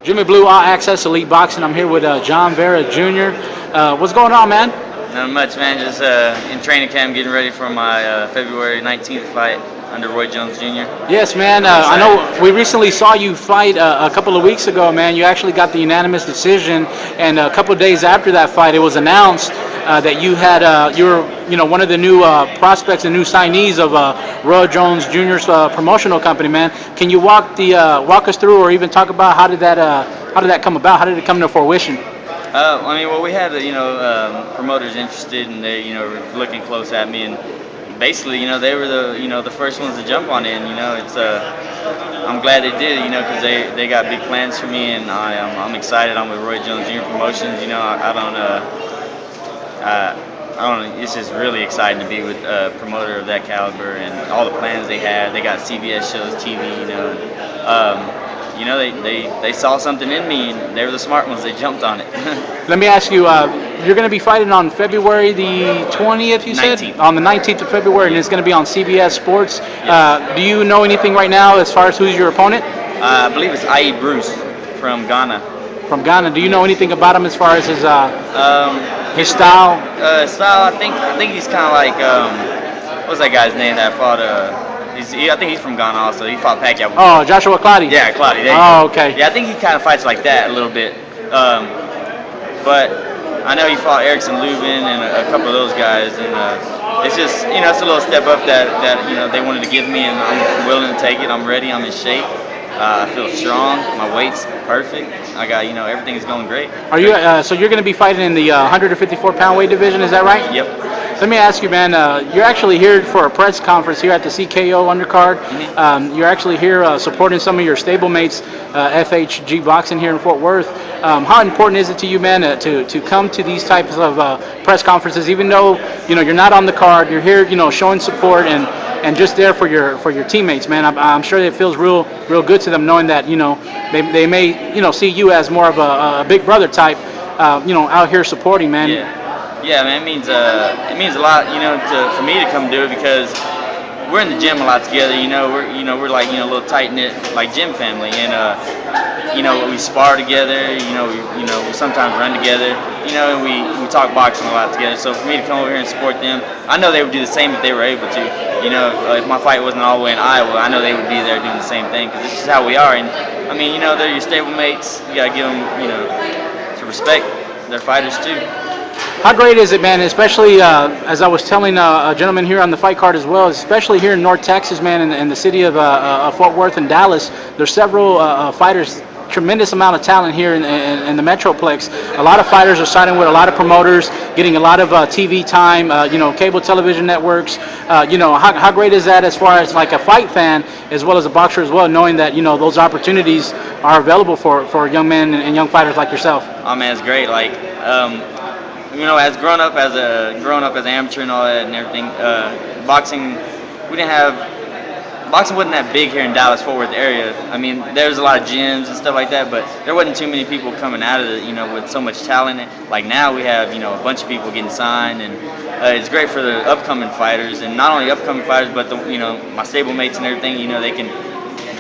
Jimmy Blue, All Access Elite Boxing. I'm here with John Vera Jr. What's going on, man? Not much, man. Just in training camp, getting ready for my February 19th fight under Roy Jones Jr. Yes, man. I'm I excited. know we recently saw you fight a couple of weeks ago, man. You actually got the unanimous decision, and a couple of days after that fight, it was announced that you were one of the new prospects and new signees of Roy Jones Jr.'s promotional company, man. Can you walk us through, or even talk about how did that come about? How did it come to fruition? Well, we had promoters interested, and they, were looking close at me, and basically, they were the first ones to jump on it. And I'm glad they did, because they got big plans for me, and I'm excited. I'm with Roy Jones Jr. Promotions. I don't. It's just really exciting to be with a promoter of that caliber, and all the plans they had. They got CBS shows, TV, they saw something in me, and they were the smart ones. They jumped on it. Let me ask you, you're going to be fighting on February the 20th, you said? 19th. On the 19th of February, and it's going to be on CBS Sports. Yes. Do you know anything right now as far as who's your opponent? I believe it's I.E. Bruce from Ghana. From Ghana. Do you know anything about him as far as his style? Style, I think he's kind of like what's that guy's name that fought? I think he's from Ghana also. He fought Pacquiao. Oh, Joshua Clottey. Yeah, Clottey. Oh, okay. Yeah, I think he kind of fights like that a little bit. But I know he fought Erickson Lubin and a couple of those guys, and it's just it's a little step up that they wanted to give me, and I'm willing to take it. I'm ready. I'm in shape. I feel strong. My weight's perfect. I got everything is going great. Are you so you're going to be fighting in the 154-pound weight division? Is that right? Yep. Let me ask you, man. You're actually here for a press conference here at the CKO undercard. Mm-hmm. You're actually here supporting some of your stablemates, FHG Boxing here in Fort Worth. How important is it to you, man, to come to these types of press conferences, even though you're not on the card? You're here, showing support and just there for your teammates, man. I'm sure it feels real good to them knowing that they may see you as more of a big brother type, out here supporting, man. Yeah, man. It means a lot, for me to come do it because we're in the gym a lot together. We're like a little tight knit like gym family, and we spar together. We sometimes run together. And we talk boxing a lot together. So for me to come over here and support them, I know they would do the same if they were able to. If my fight wasn't all the way in Iowa, I know they would be there doing the same thing because this is how we are. And they're your stablemates. You gotta give them, to respect their fighters too. How great is it, man? Especially as I was telling a gentleman here on the fight card as well, especially here in North Texas, man, in the city of Fort Worth and Dallas. There's several fighters, tremendous amount of talent here in the Metroplex. A lot of fighters are signing with a lot of promoters, getting a lot of TV time, cable television networks. How great is that as far as like a fight fan as well as a boxer as well, knowing that those opportunities are available for young men and young fighters like yourself? Oh man, it's great. Like. As grown up as an amateur and all that and everything, boxing wasn't that big here in Dallas Fort Worth area. There's a lot of gyms and stuff like that, but there wasn't too many people coming out of it, with so much talent. Like now we have, a bunch of people getting signed, and it's great for the upcoming fighters, and not only upcoming fighters, but my stablemates and everything. They can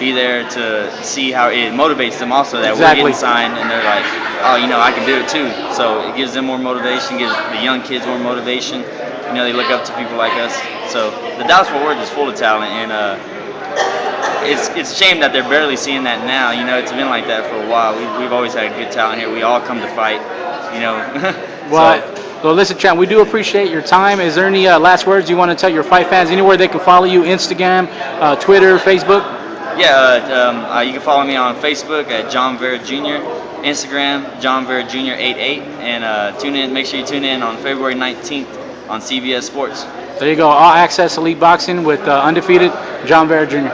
be there to see how it motivates them also that Exactly. we're getting signed, and they're like, oh, I can do it too. So it gives them more motivation, gives the young kids more motivation. They look up to people like us. So the Dallas Fort Worth is full of talent, and it's a shame that they're barely seeing that now. It's been like that for a while. We've always had good talent here. We all come to fight. Well, listen, Chan, we do appreciate your time. Is there any last words you want to tell your fight fans? Anywhere they can follow you? Instagram, Twitter, Facebook? Yeah, you can follow me on Facebook at John Vera Jr., Instagram, John Vera Jr. 88, and tune in. Make sure you tune in on February 19th on CBS Sports. There you go. All Access Elite Boxing with undefeated John Vera Jr.